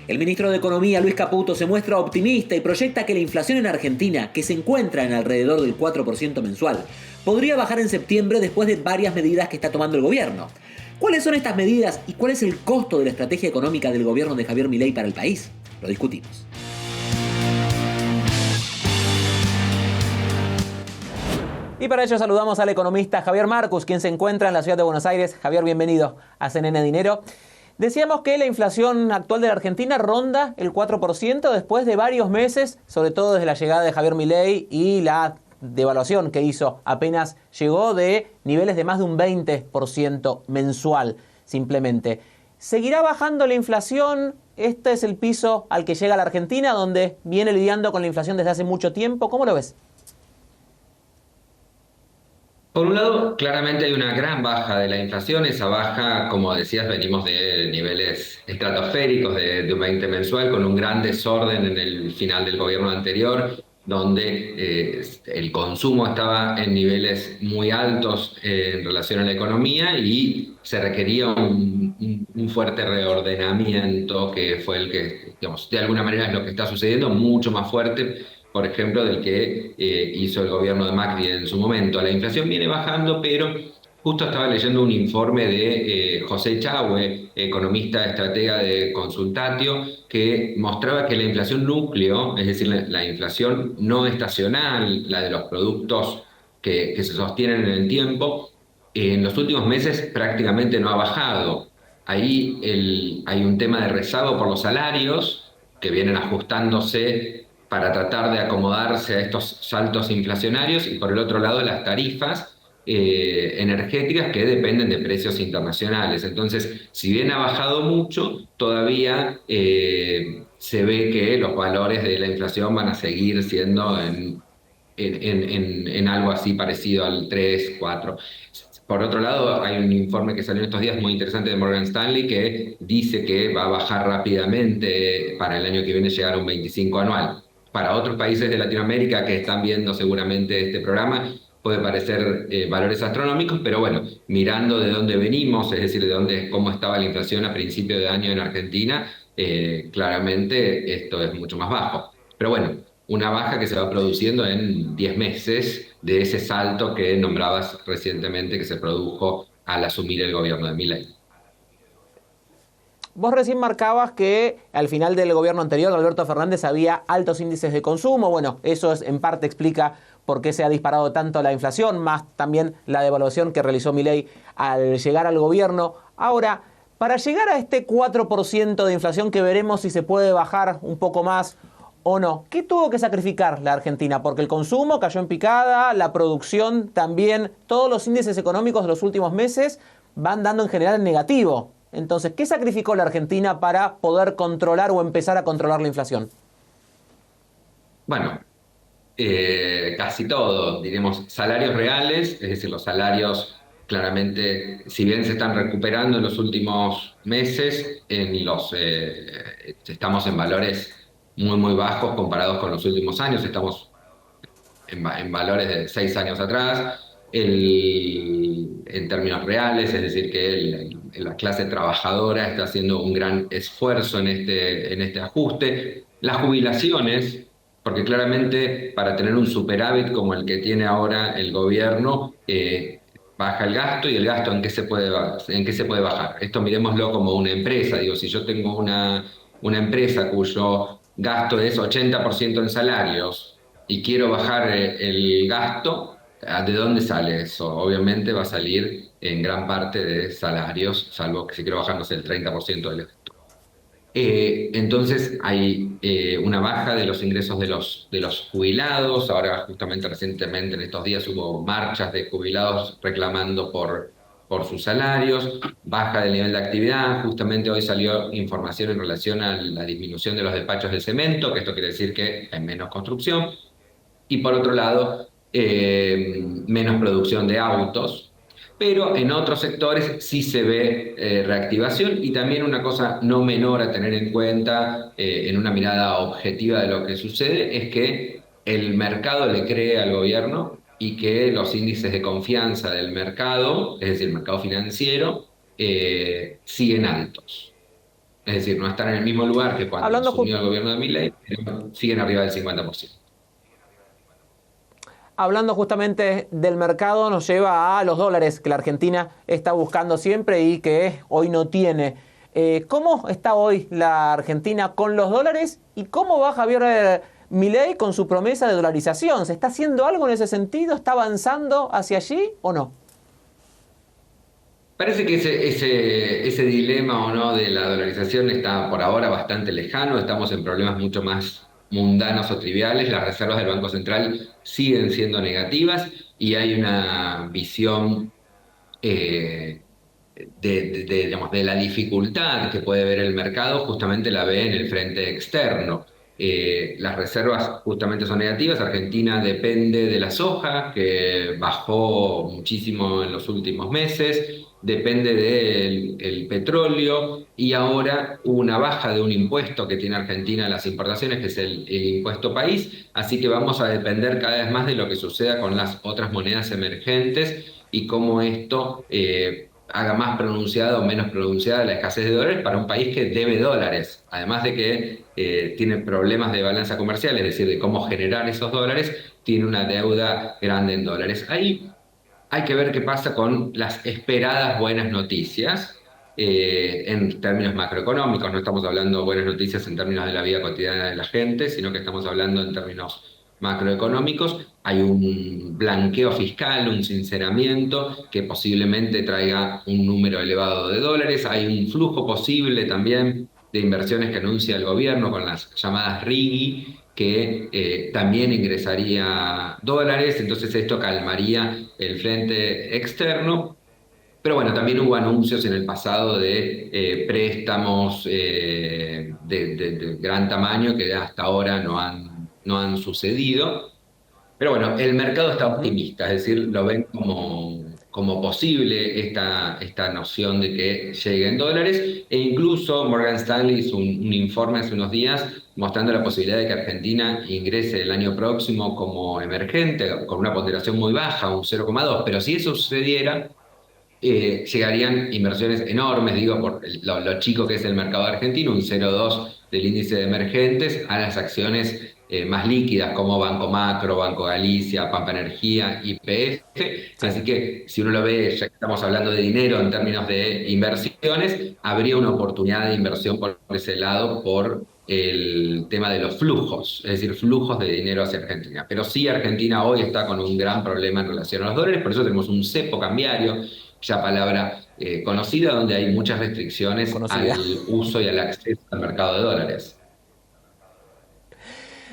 El ministro de Economía, Luis Caputo, se muestra optimista y proyecta que la inflación en Argentina, que se encuentra en alrededor del 4% mensual, podría bajar en septiembre después de varias medidas que está tomando el gobierno. ¿Cuáles son estas medidas y cuál es el costo de la estrategia económica del gobierno de Javier Milei para el país? Lo discutimos. Y para ello saludamos al economista Javier Marcus, quien se encuentra en la ciudad de Buenos Aires. Javier, bienvenido a CNN Dinero. Decíamos que la inflación actual de la Argentina ronda el 4% después de varios meses, sobre todo desde la llegada de Javier Milei y la devaluación que hizo. Apenas llegó de niveles de más de un 20% mensual, simplemente. ¿Seguirá bajando la inflación? ¿Este es el piso al que llega la Argentina, donde viene lidiando con la inflación desde hace mucho tiempo? ¿Cómo lo ves? Por un lado, claramente hay una gran baja de la inflación. Esa baja, como decías, venimos de niveles estratosféricos de un 20 mensual, con un gran desorden en el final del gobierno anterior, donde el consumo estaba en niveles muy altos en relación a la economía y se requería un fuerte reordenamiento que fue el que, digamos, de alguna manera es lo que está sucediendo, mucho más fuerte, por ejemplo, del que hizo el gobierno de Macri en su momento. La inflación viene bajando, pero justo estaba leyendo un informe de José Chahue, economista estratega de Consultatio, que mostraba que la inflación núcleo, es decir, la inflación no estacional, la de los productos que se sostienen en el tiempo, en los últimos meses prácticamente no ha bajado. Ahí hay un tema de rezago por los salarios que vienen ajustándose para tratar de acomodarse a estos saltos inflacionarios, y por el otro lado las tarifas energéticas que dependen de precios internacionales. Entonces, si bien ha bajado mucho, todavía se ve que los valores de la inflación van a seguir siendo en algo así parecido al 3 4. Por otro lado, hay un informe que salió estos días muy interesante de Morgan Stanley que dice que va a bajar rápidamente para el año que viene, llegar a un 25 anual. Para otros países de Latinoamérica que están viendo seguramente este programa, puede parecer valores astronómicos, pero bueno, mirando de dónde venimos, es decir, cómo estaba la inflación a principio de año en Argentina, claramente esto es mucho más bajo. Pero bueno, una baja que se va produciendo en 10 meses de ese salto que nombrabas recientemente que se produjo al asumir el gobierno de Milei. Vos recién marcabas que al final del gobierno anterior, de Alberto Fernández, había altos índices de consumo. Bueno, eso en parte explica por qué se ha disparado tanto la inflación, más también la devaluación que realizó Milei al llegar al gobierno. Ahora, para llegar a este 4% de inflación que veremos si se puede bajar un poco más o no, ¿qué tuvo que sacrificar la Argentina? Porque el consumo cayó en picada, la producción también, todos los índices económicos de los últimos meses van dando en general en negativo. Entonces, ¿qué sacrificó la Argentina para poder controlar o empezar a controlar la inflación? Bueno, casi todo, diremos, salarios reales, es decir, los salarios claramente, si bien se están recuperando en los últimos meses, estamos en valores muy, muy bajos comparados con los últimos años. Estamos en valores de 6 años atrás, en términos reales, es decir, que la clase trabajadora está haciendo un gran esfuerzo en este ajuste. Las jubilaciones, porque claramente para tener un superávit como el que tiene ahora el gobierno, baja el gasto, y el gasto ¿en qué se puede bajar? Esto miremoslo como una empresa. Digo, si yo tengo una empresa cuyo gasto es 80% en salarios y quiero bajar el gasto, ¿de dónde sale eso? Obviamente va a salir en gran parte de salarios, salvo que si quiero bajar, no sé, el 30% del gasto. Entonces hay una baja de los ingresos de los jubilados. Ahora, justamente recientemente, en estos días, hubo marchas de jubilados reclamando por sus salarios, baja del nivel de actividad. Justamente hoy salió información en relación a la disminución de los despachos de cemento, que esto quiere decir que hay menos construcción. Y por otro lado, menos producción de autos, pero en otros sectores sí se ve reactivación. Y también una cosa no menor a tener en cuenta en una mirada objetiva de lo que sucede es que el mercado le cree al gobierno y que los índices de confianza del mercado, es decir, el mercado financiero, siguen altos. Es decir, no están en el mismo lugar que cuando Hablando, asumió el gobierno de Milei, pero siguen arriba del 50%. Hablando justamente del mercado, nos lleva a los dólares que la Argentina está buscando siempre y que hoy no tiene. ¿Cómo está hoy la Argentina con los dólares y cómo va Javier Milei con su promesa de dolarización? ¿Se está haciendo algo en ese sentido? ¿Está avanzando hacia allí o no? Parece que ese dilema o no de la dolarización está por ahora bastante lejano, estamos en problemas mucho más mundanos o triviales, las reservas del Banco Central siguen siendo negativas y hay una visión eh, digamos, de la dificultad que puede ver el mercado, justamente la ve en el frente externo. Las reservas justamente son negativas. Argentina depende de la soja, que bajó muchísimo en los últimos meses, depende del el petróleo y ahora hubo una baja de un impuesto que tiene Argentina en las importaciones, que es el impuesto país, así que vamos a depender cada vez más de lo que suceda con las otras monedas emergentes y cómo esto haga más pronunciada o menos pronunciada la escasez de dólares para un país que debe dólares, además de que tiene problemas de balanza comercial, es decir, de cómo generar esos dólares, tiene una deuda grande en dólares. Ahí hay que ver qué pasa con las esperadas buenas noticias en términos macroeconómicos. No estamos hablando de buenas noticias en términos de la vida cotidiana de la gente, sino que estamos hablando en términos macroeconómicos. Hay un blanqueo fiscal, un sinceramiento que posiblemente traiga un número elevado de dólares. Hay un flujo posible también de inversiones que anuncia el gobierno con las llamadas RIGI, que también ingresaría dólares, entonces esto calmaría el frente externo. Pero bueno, también hubo anuncios en el pasado de préstamos de gran tamaño que hasta ahora no han sucedido. Pero bueno, el mercado está optimista, es decir, lo ven como posible esta noción de que lleguen dólares, e incluso Morgan Stanley hizo un informe hace unos días mostrando la posibilidad de que Argentina ingrese el año próximo como emergente, con una ponderación muy baja, un 0,2, pero si eso sucediera, llegarían inversiones enormes, digo, por lo chico que es el mercado argentino, un 0,2 del índice de emergentes, a las acciones más líquidas como Banco Macro, Banco Galicia, Pampa Energía, YPF. Sí. Así que si uno lo ve, ya que estamos hablando de dinero en términos de inversiones, habría una oportunidad de inversión por ese lado por el tema de los flujos, es decir, flujos de dinero hacia Argentina. Pero sí, Argentina hoy está con un gran problema en relación a los dólares, por eso tenemos un cepo cambiario, ya palabra conocida, donde hay muchas restricciones Conocida. al uso y al acceso al mercado de dólares.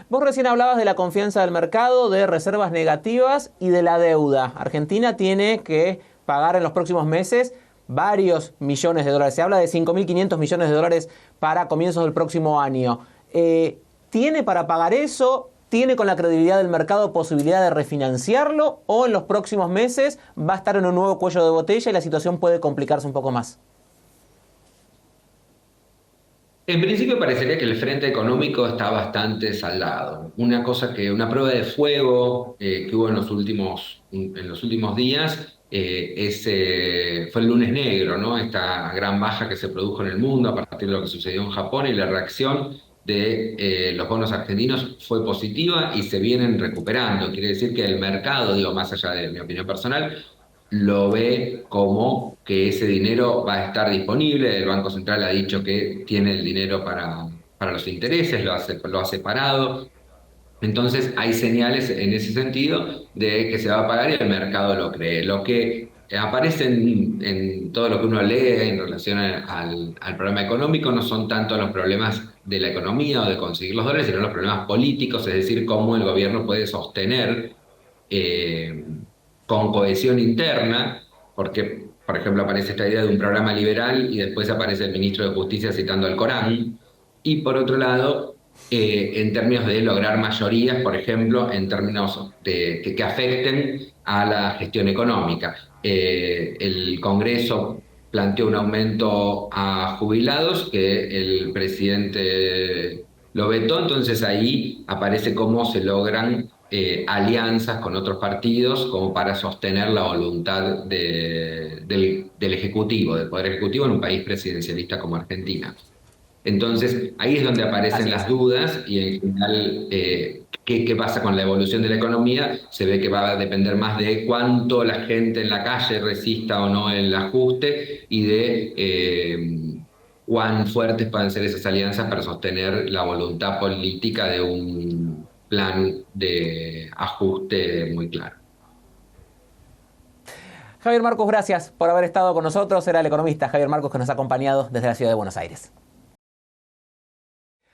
Vos recién hablabas de la confianza del mercado, de reservas negativas y de la deuda. Argentina tiene que pagar en los próximos meses varios millones de dólares. Se habla de 5.500 millones de dólares para comienzos del próximo año. ¿Tiene para pagar eso? ¿Tiene con la credibilidad del mercado posibilidad de refinanciarlo? ¿O en los próximos meses va a estar en un nuevo cuello de botella y la situación puede complicarse un poco más? En principio parecería que el frente económico está bastante saldado. Una prueba de fuego que hubo en los últimos días fue el lunes negro, ¿no? Esta gran baja que se produjo en el mundo a partir de lo que sucedió en Japón y la reacción de los bonos argentinos fue positiva y se vienen recuperando. Quiere decir que el mercado, digo, más allá de mi opinión personal, lo ve como que ese dinero va a estar disponible. El Banco Central ha dicho que tiene el dinero para los intereses, lo ha separado. Entonces hay señales en ese sentido de que se va a pagar y el mercado lo cree. Lo que aparece en todo lo que uno lee en relación al problema económico no son tanto los problemas de la economía o de conseguir los dólares, sino los problemas políticos, es decir, cómo el gobierno puede sostener eh, con cohesión interna, porque, por ejemplo, aparece esta idea de un programa liberal y después aparece el ministro de Justicia citando al Corán, y por otro lado, en términos de lograr mayorías, por ejemplo, en términos que afecten a la gestión económica. El Congreso planteó un aumento a jubilados que el presidente lo vetó, entonces ahí aparece cómo se logran alianzas con otros partidos como para sostener la voluntad del Ejecutivo, del Poder Ejecutivo en un país presidencialista como Argentina. Entonces, ahí es donde aparecen Así las es. dudas y en general, ¿qué pasa con la evolución de la economía? Se ve que va a depender más de cuánto la gente en la calle resista o no el ajuste y de cuán fuertes pueden ser esas alianzas para sostener la voluntad política de un plan de ajuste muy claro. Javier Marcos, gracias por haber estado con nosotros. Era el economista Javier Marcos que nos ha acompañado desde la ciudad de Buenos Aires.